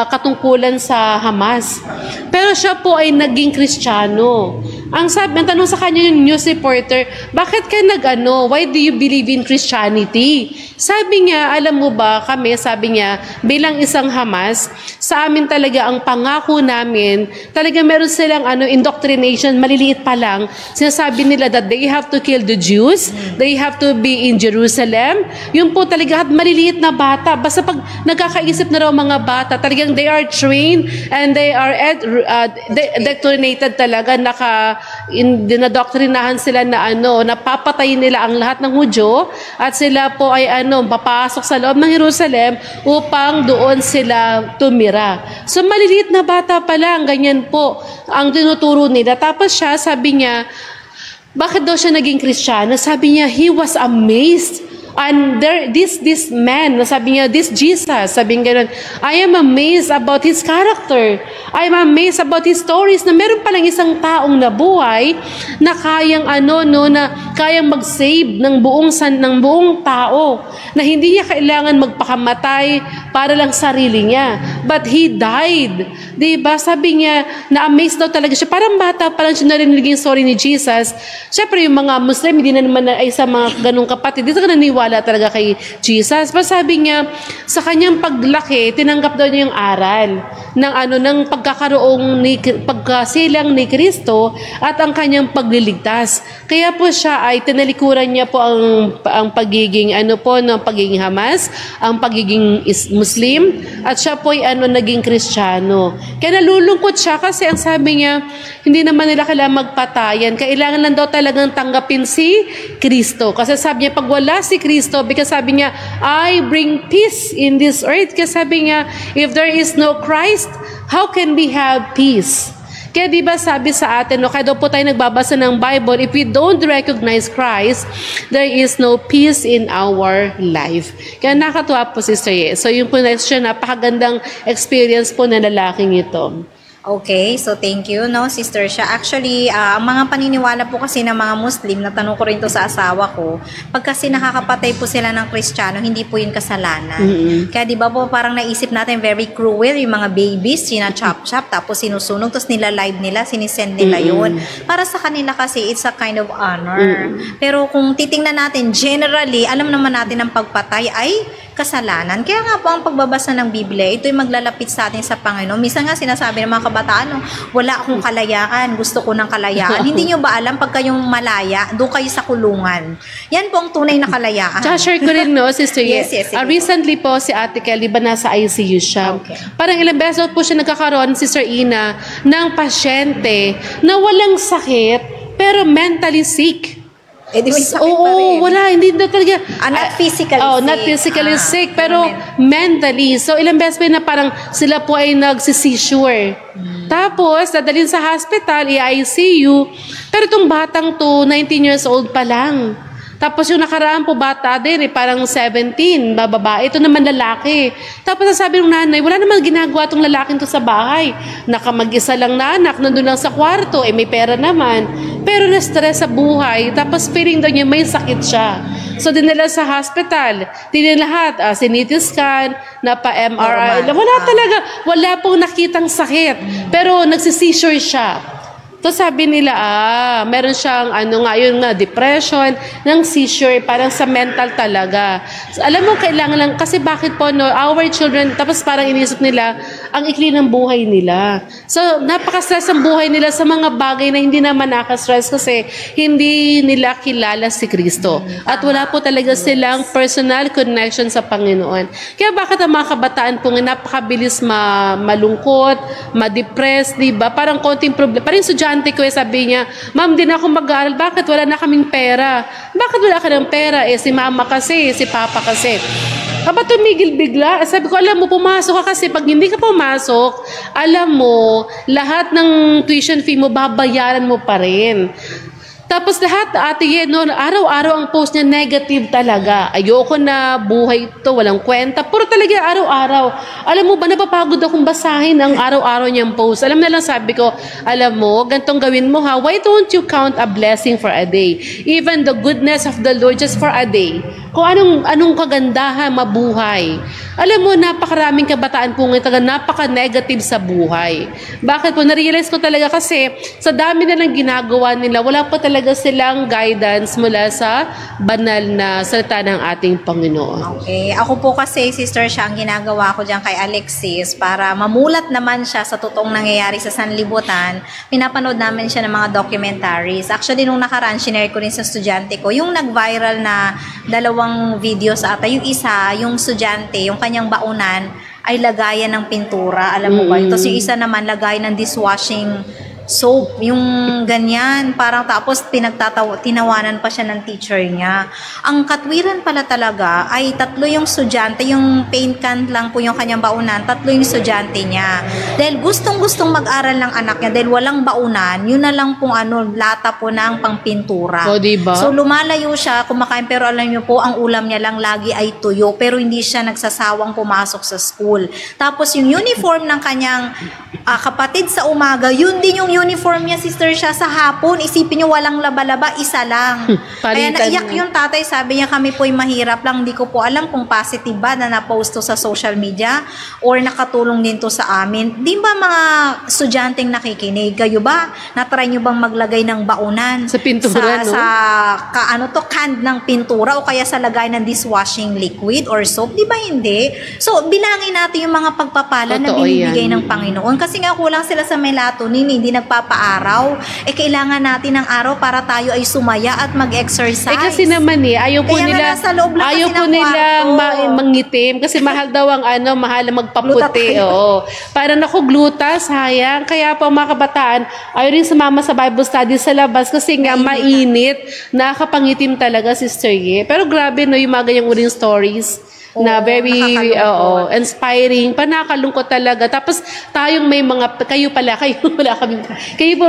katungkulan sa Hamas. Pero siya po ay naging Kristiyano. Ang tanong sa kanya yung news reporter, bakit ka why do you believe in Christianity? Sabi niya, alam mo ba sabi niya, bilang isang Hamas, sa amin talaga ang pangako namin, talaga meron silang indoctrination, maliliit pa lang, sinasabi nila that they have to kill the Jews, they have to be in Jerusalem. Yun po talaga, maliliit na bata, basta pag nagkakaisip na raw mga bata, talagang they are trained and they are indoctrinated talaga, dinadoktrinahan sila na napapatayin nila ang lahat ng Hudyo at sila po ay papasok sa loob ng Jerusalem upang doon sila tumira. So maliliit na bata pa lang, ganyan po ang tinuturo nila. Tapos siya, sabi niya, bakit daw siya naging Kristiyano? Sabi niya, he was amazed. And this man, sabi niya, this Jesus, sabi niya gano'n, I am amazed about his character. I am amazed about his stories na meron palang isang taong nabuhay na kayang na kayang mag-save ng buong tao, na hindi niya kailangan magpakamatay para lang sarili niya. But he died. Diba? Sabi niya, na-amazed daw talaga siya. Parang bata pa lang siya narinig yung story ni Jesus. Siyempre, yung mga Muslim, hindi na naman ay sa mga ganung kapatid. Dito ka naniwala talaga kay Jesus. Pero sabi niya, sa kanyang paglaki, tinanggap daw niya yung aral ng pagkasilang ni Kristo at ang kanyang pagliligtas. Kaya po siya ay tinalikuran niya po ang pagiging pagiging Hamas, ang pagiging Muslim, at siya po ay naging Kristiyano. Kaya nalulungkot siya kasi ang sabi niya, hindi naman nila kailangan magpatayan. Kailangan lang daw talagang tanggapin si Kristo. Kasi sabi niya, pag wala si Kristo, because sabi niya, I bring peace in this earth. Kasi sabi niya, if there is no Christ, how can we have peace? Kaya diba sabi sa atin, kaya daw po tayo nagbabasa ng Bible, if we don't recognize Christ, there is no peace in our life. Kaya nakatuwa po, Sister Ye. So yung po next siya, napakagandang experience po na lalaking ito. Okay, so thank you, no, Sister Sha. Actually, ang mga paniniwala po kasi ng mga Muslim, natanong ko rin to sa asawa ko, pag kasi nakakapatay po sila ng Kristiyano, hindi po yun kasalanan. Kaya di ba po parang naisip natin very cruel yung mga babies, sina-chop-chop, tapos sinusunog, tapos nila-live nila, sinisend nila yun. Para sa kanila kasi, it's a kind of honor. Pero kung titingnan natin, generally, alam naman natin ang pagpatay ay kasalanan. Kaya nga po ang pagbabasa ng Biblia, ito'y maglalapit sa atin sa Panginoon. Minsan nga sinasabi ng mga kabataan, wala akong kalayaan, gusto ko ng kalayaan. Hindi nyo ba alam, pag kayong malaya, doon kayo sa kulungan. Yan po ang tunay na kalayaan. Tsaka share ko rin, no, Sister Ye. Yes. Recently po, si Ate Kelly, ba nasa ICU siya. Okay. Parang ilang beses po siya nagkakaroon, Sister Ina, ng pasyente na walang sakit, pero mentally sick. Di may sakit pa rin. Wala, hindi na talaga. Not physically sick. Not physically sick, pero mentally. So, ilang beses na parang sila po ay nagsi-seizure. Tapos, dadalhin sa hospital, i-ICU. Pero itong batang to, 19 years old pa lang. Tapos yung nakaraan po bata din, parang 17, babae. Ito naman lalaki. Tapos sabi ng nanay, wala naman ginagawa itong lalaking to sa bahay. Nakamag-isa lang na anak, nandun lang sa kwarto, may pera naman. Pero na-stress sa buhay, tapos feeling daw niya may sakit siya. So dinala sa hospital, dinala lahat, CT scan, napa-MRI, wala pong nakitang sakit. Pero nagsi-seizure siya. So sabi nila, meron siyang depression, ng seizure, parang sa mental talaga. So, alam mo, kailangan lang, kasi bakit po, our children, tapos parang inisip nila, ang ikli ng buhay nila. So, napaka-stress ang buhay nila sa mga bagay na hindi naman naka-stress kasi hindi nila kilala si Kristo. At wala po talaga silang personal connection sa Panginoon. Kaya bakit ang mga kabataan po napakabilis malungkot, ma-depress, diba? Parang konting problem. Parang estudyante ko, sabi niya, ma'am, din ako mag-aaral. Bakit wala na kaming pera? Bakit wala ka ng pera? Si mama kasi, si papa kasi. Aba, tumigil bigla. Sabi ko, alam mo, pumasok ka kasi pag hindi ka pumasok, alam mo, lahat ng tuition fee mo, babayaran mo pa rin. Tapos lahat, Ate Yen, araw-araw ang post niya negative talaga. Ayoko na, buhay to, walang kwenta. Puro talaga araw-araw. Alam mo ba, napapagod akong basahin ang araw-araw niyang post. Alam na lang, sabi ko, alam mo, gantong gawin mo ha, why don't you count a blessing for a day? Even the goodness of the Lord just for a day. Kung anong kagandahan, mabuhay. Alam mo, napakaraming kabataan po ngayon, napaka-negative sa buhay. Bakit po? Narealize ko talaga kasi sa dami na lang ginagawa nila, wala pa talaga silang guidance mula sa banal na salita ng ating Panginoon. Okay. Ako po kasi, sister, siya ang ginagawa ko dyan kay Alexis para mamulat naman siya sa totoong nangyayari sa sanlibutan. Pinapanood namin siya ng mga documentaries. Actually, nung nakaraan, shinare ko rin sa estudyante ko, yung nag-viral na 2 videos ata. Yung isa, yung estudyante, yung kanyang baunan ay lagayan ng pintura. Alam mo ba? Tapos yung isa naman, lagay ng dishwashing soap, yung ganyan, parang tapos tinawanan pa siya ng teacher niya. Ang katwiran pala talaga ay 3 yung estudyante, yung paint can lang po yung kanyang baunan, 3 yung estudyante niya. Dahil gustong-gustong mag-aral ng anak niya, dahil walang baunan, yun na lang pong lata po ng pangpintura. O, diba? So lumalayo siya, kumakain, pero alam niyo po, ang ulam niya lang lagi ay tuyo, pero hindi siya nagsasawang pumasok sa school. Tapos yung uniform ng kanyang kapatid sa umaga, yun din yung uniform niya, sister, siya sa hapon. Isipin niyo, walang laba-laba, isa lang. Kaya naiyak yung tatay, sabi niya, kami po'y mahirap lang. Hindi ko po alam kung positive ba na na-post to sa social media or nakatulong din to sa amin. Di ba mga estudyanteng nakikinig? Kayo ba? Na-try niyo bang maglagay ng baunan? Sa pintura, no? Sa can ng pintura o kaya sa lagay ng dishwashing liquid or soap? Di ba hindi? So, bilangin natin yung mga pagpapala na binibigay ng Panginoon. Kasi nga kulang sila sa melatonin, hindi nagpapaaraw. Kailangan natin ng araw para tayo ay sumaya at mag-exercise. Kasi naman ayaw po nila mangitim kasi mahal daw ang mahal magpaputi. Oo. Parang glutas, sayang. Kaya po mga kabataan, ayaw rin sumama sa Bible study sa labas kasi nga mainit, nakapangitim talaga, Sister Ye. Pero grabe yung mga ganyang uring stories. Na very inspiring, panakalungkot talaga. Tapos tayong may kayo po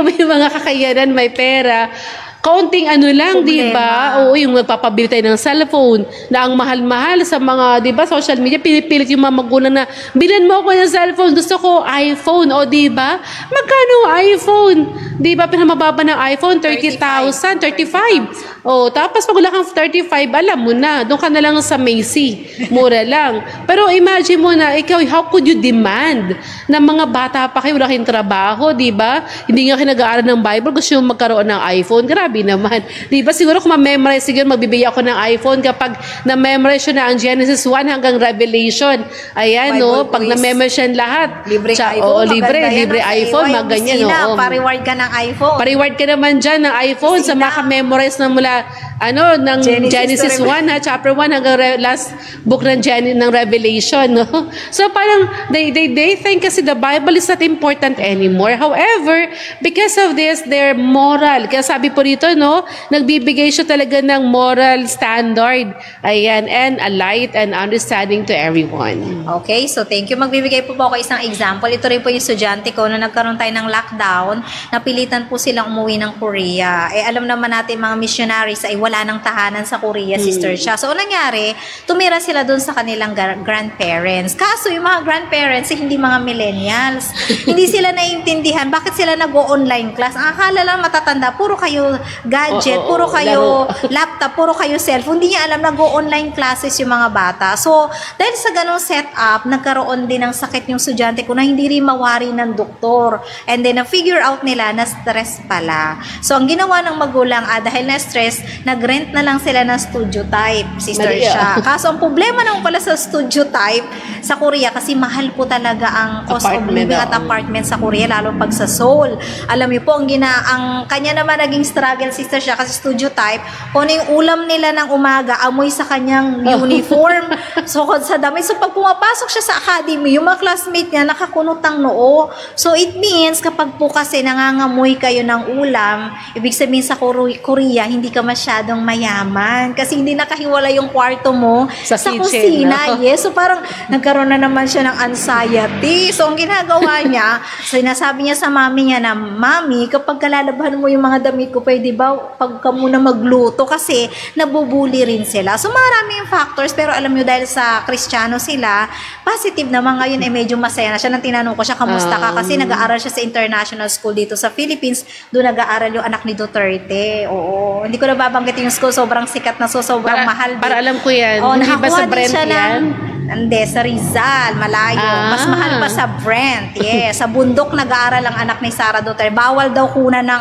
may mga kakayanan, may pera. Kaunting lang, di ba? Oo, yung magpapabili tayo ng cellphone na ang mahal-mahal sa mga, di ba, social media, pinipilit yung mga magulang na, bilan mo ako ng cellphone, gusto ko iPhone, o di ba? Magkano iPhone? Di ba, pinamababa ng iPhone, 30,000, 35. O, tapos pag wala kang 35, alam mo na, doon ka na lang sa Macy, mura lang. Pero imagine mo na, ikaw, how could you demand na mga bata pa kayo, wala kayong trabaho, di ba? Hindi nga kayo nag-aaral ng Bible, gusto yung magkaroon ng iPhone, grabe naman. Di ba siguro kung ma-memorize, siguro magbibigay ako ng iPhone kapag na-memorize yun na ang Genesis 1 hanggang Revelation. Ayan, Bible pag na-memorize yan lahat. Libre iPhone. Libre iPhone, ganyan. Pa-reward ka ng iPhone. Pa-reward ka naman dyan ng iPhone sa maka-memorize na mula ng Genesis 1 chapter 1 hanggang last book ng Revelation, no? So parang they think kasi the Bible is not important anymore. However, because of this, their moral, kaya sabi po rito, no, nagbibigay siya talaga ng moral standard, ayan, and a light and understanding to everyone. Okay, so thank you. Magbibigay po ako isang example. Ito rin po yung estudyante ko na nagkaroon tayo ng lockdown, napilitan po silang umuwi ng Korea. Alam naman natin mga missionaries ay wala ng tahanan sa Korea, Sister Cha. So, nangyari, tumira sila doon sa kanilang grandparents. Kaso, yung mga grandparents, hindi mga millennials. Hindi sila naiintindihan. Bakit sila nag-o-online class? Ang akala lang matatanda, puro kayo gadget, puro kayo laptop, puro kayo cellphone. Hindi niya alam na go-online classes yung mga bata. So, dahil sa ganong setup, nagkaroon din ng sakit yung estudyante ko na hindi rin mawari ng doktor. And then, na-figure out nila na stress pala. So, ang ginawa ng magulang, dahil na stress, nag-rent na lang sila ng studio type, Sister Sha. Kaso, ang problema naman pala sa studio type sa Korea, kasi mahal po talaga ang cost of living at apartment sa Korea, lalo pag sa Seoul. Alam niyo po, ang kanya naman naging struggle, Sister Sha, kasi studio type, kung ano yung ulam nila ng umaga, amoy sa kanyang uniform. So, sa dami. So, pag pumapasok siya sa academy, yung mga classmate niya, nakakunot ang noo. So, it means, kapag po kasi nangangamoy kayo ng ulam, ibig sabihin sa Korea, hindi ka masyadong mayaman. Kasi hindi nakahiwala yung kwarto mo sa kusina. No? Yes. So, parang nagkaroon na naman siya ng anxiety. So, ang ginagawa niya, sinasabi niya sa mami niya na, Mami, kapag kalalabahan mo yung mga damit ko, pwede ba pag ka muna magluto? Kasi nabubuli rin sila. So, marami yung factors. Pero alam nyo, dahil sa Kristiyano sila, positive naman ngayon, medyo masaya na siya. Nang tinanong ko siya, kamusta ka? Kasi nag-aaral siya sa international school dito sa Philippines. Doon nag-aaral yung anak ni Duterte. Oo. Hindi ko na babanggit yung school. Sobrang sikat na, so sobrang mahal. Para alam ko yan. Oo, hindi ba sa Brent yan? Hindi, sa Rizal, malayo. Mas mahal pa sa Brent. Yes, sa bundok nag-aaral ang anak ni Sara Duterte. Bawal daw kunan ng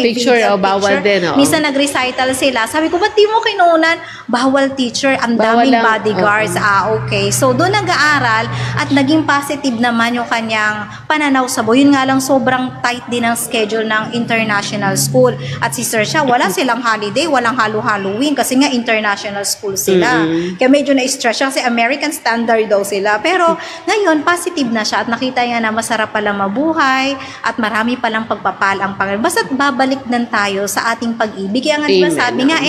picture. Bawal din. Minsan nag-recital sila. Sabi ko, ba't di mo kinunan? Bawal, teacher. Ang daming bodyguards. Okay. So, doon nag-aaral at naging positive naman yung kanyang pananaw sa buhay. Yun nga lang, sobrang tight din ang schedule ng international school. At Sister Sha, wala silang holiday, walang Halloween kasi nga international school sila. Kaya medyo na-stress siya kasi American standard daw sila. Pero ngayon, positive na siya at nakita niya na masarap pala mabuhay at marami palang pagpapala ang Panginoon. Basta't babalik din tayo sa ating pag-ibig. Kaya nga diba sabi nga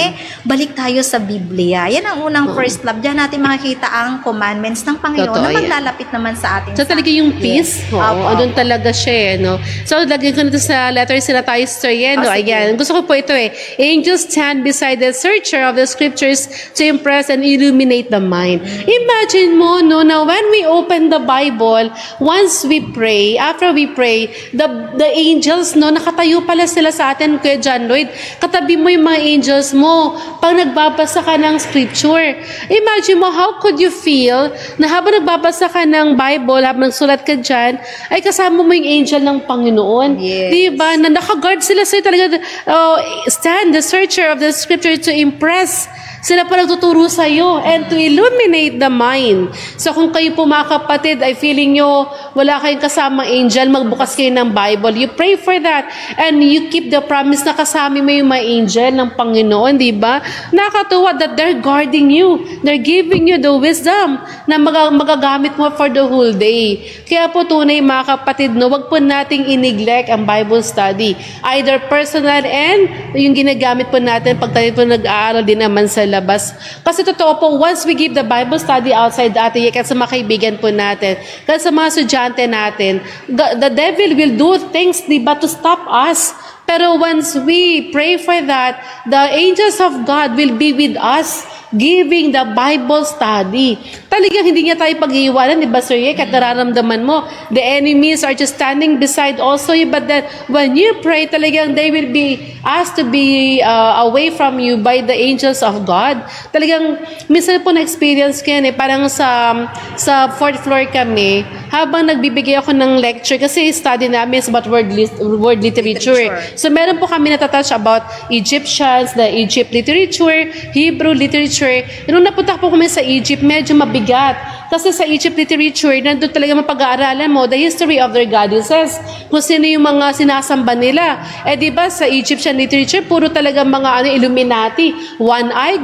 balik tayo sa Biblia. Yan ang unang first love. Diyan natin makikita ang commandments ng Panginoon na maglalapit naman sa atin. So talaga yung peace, andun talaga siya no? So lagyan ko nito sa letters na tayo story, no? Ayan, gusto ko po ito Angels stand beside the searcher of the scriptures to impress and illuminate the mind. Imagine mo, no, na when we open the Bible, once we pray, after we pray, the angels, no, nakatayo pala sila sa atin, Kuya John Lloyd. Katabi mo yung mga angels mo pag nagbabasa ka ng scripture. Imagine mo, how could you feel na habang nagbabasa ka ng Bible, habang nagsulat ka dyan, ay kasama mo yung angel ng Panginoon. Yes. Diba? Na nakaguard sila sa'yo talaga, stand the searcher of the scripture to impress. Sila pa nagtuturo sa iyo and to illuminate the mind. So kung kayo po mga kapatid ay feeling nyo wala kayong kasamang angel, magbukas kayo ng Bible. You pray for that and you keep the promise na kasama mo yung mga angel ng Panginoon, di ba? Nakakatuwa that they're guarding you. They're giving you the wisdom na magagamit mo for the whole day. Kaya po tunay mga kapatid, no, wag po nating i-neglect ang Bible study. Either personal and yung ginagamit po natin pag tayo po nag-aaral din naman sa labas. Kasi totoo po, once we give the Bible study outside Ate Yek at sa mga kaibigan po natin, kasi sa mga estudyante natin, the devil will do things, diba, to stop us. Pero once we pray for that, the angels of God will be with us, giving the Bible study. Talagang hindi niya tayo pag-iiwanan, di ba, Sir Yek? At nararamdaman mo, the enemies are just standing beside also you, but then when you pray, talagang they will be asked to be away from you by the angels of God. Talagang, minsan po na-experience ko yan parang sa fourth floor kami, habang nagbibigay ako ng lecture, kasi study namin is about world literature. So, meron po kami natatouch about Egyptians, the Egypt literature, Hebrew literature. Nung napunta po kami sa Egypt, medyo mabigat. Kasi sa Egypt literature, nandun talaga mapag-aaralan mo the history of their goddesses. Kung sino yung mga sinasamba nila. Diba sa Egyptian literature, puro talaga mga Illuminati. One-eye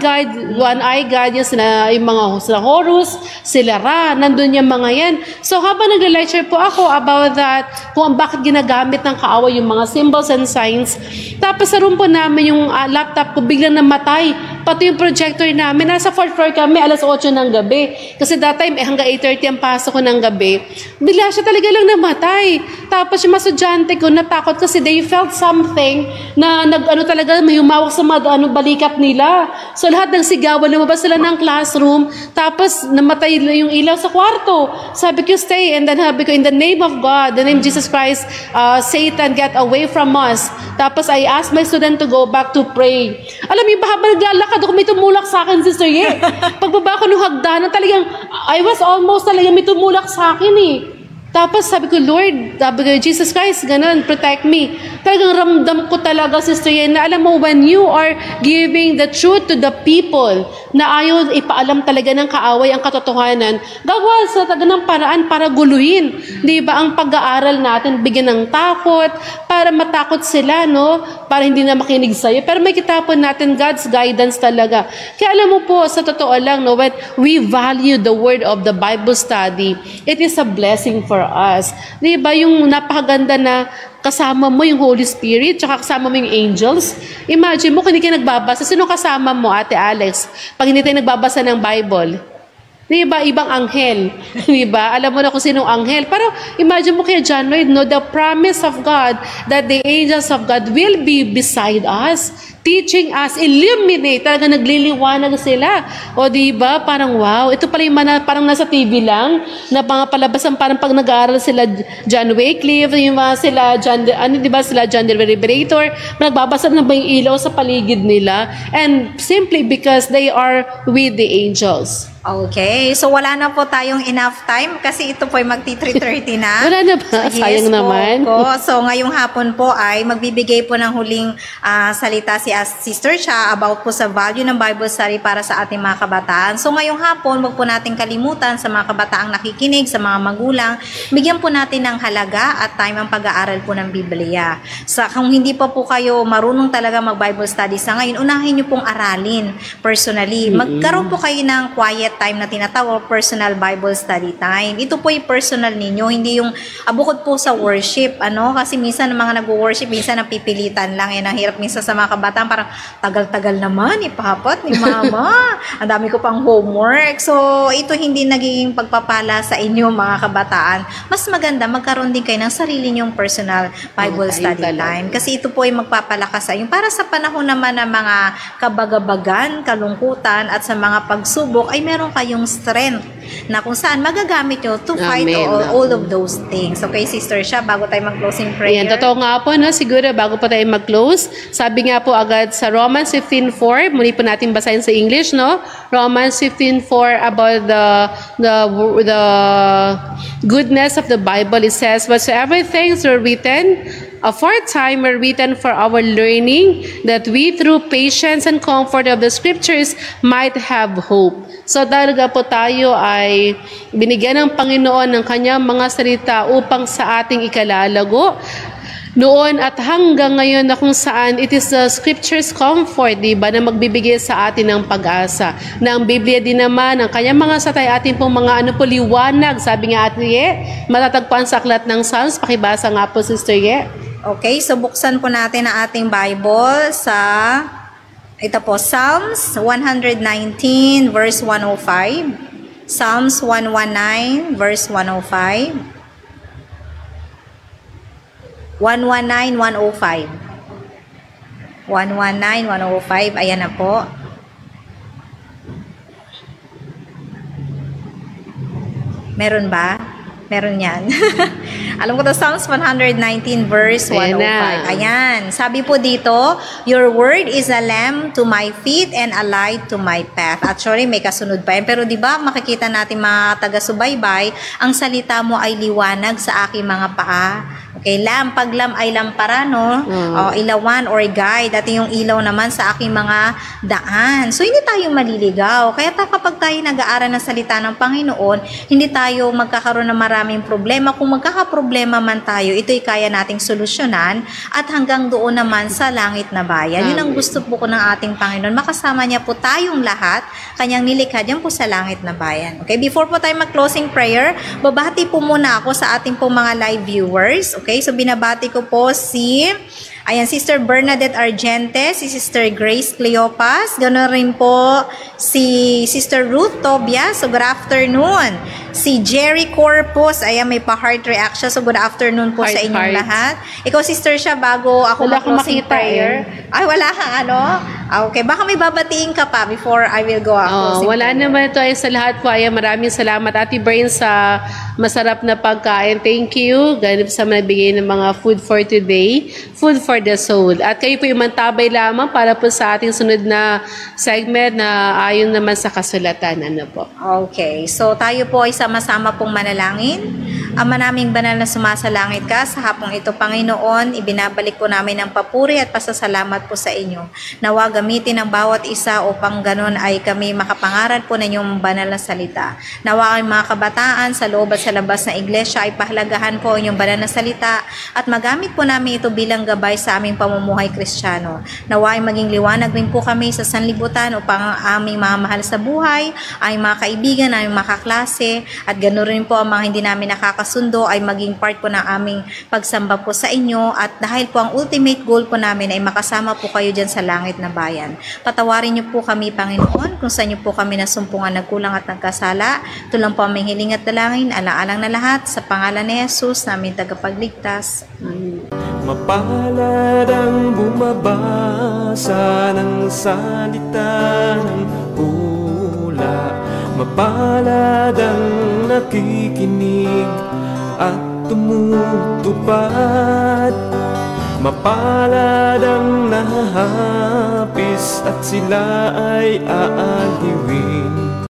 God, yung mga sila Horus, sila Ra, nandun yung mga yan. So habang nag-lecture po ako about that, kung bakit ginagamit ng kaaway yung mga symbols and signs, tapos sa room po namin yung laptop ko biglang namatay. Pati yung projector namin, nasa 4th floor kami, alas 8 ng gabi. Kasi that time, hanggang 8:30 ang pasok ko ng gabi. Bigla siya talaga lang namatay. Tapos yung mga estudyante ko, natakot kasi they felt something na talaga, may humawak sa mga balikat nila. So lahat ng sigawan, lumabas sila ng classroom, tapos namatay yung ilaw sa kwarto. Sabi ko, stay. And then sabi ko, in the name of God, the name of Jesus Christ, Satan, get away from us. Tapos I asked my student to go back to pray. Alam mo, habang naglalakad ako, may tumulak sa akin, Sister Ye. Pagbaba ko ng hagdanan, talagang, I was almost talagang may tumulak sa akin eh. Tapos sabi ko, Lord, sabi ko, Jesus Christ, ganun, protect me. Talagang ramdam ko talaga, Sister Yen, na alam mo, when you are giving the truth to the people, na ayaw ipaalam talaga ng kaaway ang katotohanan, gawa sa talaga ng paraan para guluhin. Di ba? Ang pag-aaral natin, bigyan ng takot, para matakot sila, no? Para hindi na makinig sa'yo. Pero may kitapon natin God's guidance talaga. Kaya alam mo po, sa totoo lang, no, when we value the word of the Bible study, it is a blessing for us. Di ba? Yung napakaganda na kasama mo yung Holy Spirit, tsaka kasama mo yung angels. Imagine mo, kung hindi ka nagbabasa, sino kasama mo, Ate Alex, pag hindi tayo nagbabasa ng Bible? Di ba? Ibang anghel. Di ba? Alam mo na kung sinong anghel. Pero imagine mo kay John Lloyd, no, the promise of God that the angels of God will be beside us, teaching us, illuminate, talaga nagliliwanag sila. O di ba? Parang wow, ito pala yung parang nasa TV lang, na mga palabasan, parang pag nag-aaral sila John Wycliffe, yung mga sila John, di ba sila John the Revelator, nagbabasa na ba yung ilaw sa paligid nila? And simply because they are with the angels. Okay, so wala na po tayong enough time kasi ito po ay magti-3:30 na. Wala na ba? Yes, Sayang naman. Po. So ngayong hapon po ay magbibigay po ng huling salita si Sister Cha about po sa value ng Bible study para sa ating mga kabataan. So ngayong hapon, wag po natin kalimutan sa mga kabataang nakikinig, sa mga magulang, bigyan po natin ng halaga at time ang pag-aaral po ng Biblia. Kung hindi pa po kayo marunong talaga mag-Bible study sa ngayon, unahin niyo pong aralin personally. Magkaroon po kayo ng quiet time na tinatawag personal Bible study time. Ito po yung personal ninyo, hindi yung bukod po sa worship, kasi minsan mga nag-worship, minsan napipilitan lang, ang hirap minsan sa mga kabataan, parang tagal-tagal naman, ipapat ni mama, ang dami ko pang homework. So, ito hindi nagiging pagpapala sa inyo mga kabataan. Mas maganda, magkaroon din kayo ng sarili nyong personal Bible study time. Kasi ito po ay magpapalakas sa inyo. Para sa panahon naman ng mga kabagabagan, kalungkutan, at sa mga pagsubok, ay meron kayong strength na kung saan magagamit nyo to fight all of those things. Okay, Sister Cha, bago tayo mag-closing prayer. Yan, totoo nga po, no? Siguro bago pa tayo mag-close, sabi nga po agad sa Romans 15:4, muli po natin basahin sa English, no? Romans 15:4 about the goodness of the Bible. It says, whatsoever things were written aforetime were written for our learning, that we through patience and comfort of the scriptures might have hope. So talaga po tayo ay binigyan ng Panginoon ng kanyang mga salita upang sa ating ikalalago noon at hanggang ngayon, na kung saan it is the scriptures comfort, diba, na magbibigay sa atin ng pag-asa. Na ang Biblia din naman, ang kanyang mga satay, atin pong mga liwanag, sabi nga Ate Ye, matatagpuan sa aklat ng Psalms. Pakibasa nga po, Sister Ye. Okay, so buksan po natin ang ating Bible sa ito po, Psalms 119 verse 105. Psalms 119 verse 105. 119, 105. 119, 105. Ayan na po. Meron ba? Meron yan. Alam ko to, Psalms 119 verse 105. Ayan. Sabi po dito, your word is a lamp to my feet and a light to my path. Actually, may kasunod pa yan. Pero di ba makikita natin mga taga-subaybay, ang salita mo ay liwanag sa aking mga paa. Okay, pag lamp ay lampara, no? Ilawan or guide. At yung ilaw naman sa aking mga daan. So, hindi tayo maliligaw. Kaya kapag tayo nag-aaral ng salita ng Panginoon, hindi tayo magkakaroon ng maraming problema. Kung magkakaproblema man tayo, ito'y kaya nating solusyonan at hanggang doon naman sa langit na bayan. Yun ang gusto po ko ng ating Panginoon. Makasama niya po tayong lahat, kanyang nilikha diyan po sa langit na bayan. Okay, before po tayo mag-closing prayer, babati po muna ako sa ating po mga live viewers. Okay, so binabati ko po si Ayan, Sister Bernadette Argente, si Sister Grace Cleopas, ganoon rin po si Sister Ruth Tobias, so good afternoon. Si Jerry Corpus, ayan, may pa-heart reaction, so good afternoon po sa inyong lahat. Ikaw, Sister siya, bago ako Wala akong mag-closing makita prayer. Ay, wala kang ano? Okay, baka may babatiin ka pa before I will go ako. Wala naman ito ay sa lahat po. Ay, maraming salamat Ate Brain sa masarap na pagkain. Thank you. Ganun sa manabigay ng mga food for today, food for the soul. At kayo po yung mantabay lamang para po sa ating sunod na segment na ayon naman sa kasulatan. Ano po? Okay, so tayo po ay sama-sama pong manalangin. Ama naming banal na sumasalangit ka, sa hapong ito, Panginoon, ibinabalik po namin ang papuri at pasasalamat po sa inyo. Nawa gamitin ang bawat isa upang ganon ay kami makapangaral po ng inyong banal na salita. Nawa ang mga kabataan sa loob at sa labas ng iglesia ay pahalagahan po ang inyong banal na salita at magamit po namin ito bilang gabay sa aming pamumuhay Kristiyano. Nawa ay maging liwanag rin po kami sa sanlibutan upang ang aming mga mahal sa buhay, ay mga kaibigan, aming mga kaklase, at ganoon rin po ang mga hindi namin nakakasundo ay maging part po ng aming pagsamba po sa inyo, at dahil po ang ultimate goal po namin ay makasama po kayo dyan sa langit na bayan. Patawarin niyo po kami, Panginoon, kung saan niyo po kami nasumpungan, nagkulang at nagkasala. Ito lang po aming hiling at dalangin, alang-alang na lahat, sa pangalan ni Jesus, namin tagapagligtas. Mapalad ang bumabasa ng salita ng pula, mapalad ang nakikinig at tumutupad, mapalad ang nahahapis at sila ay aaliwin.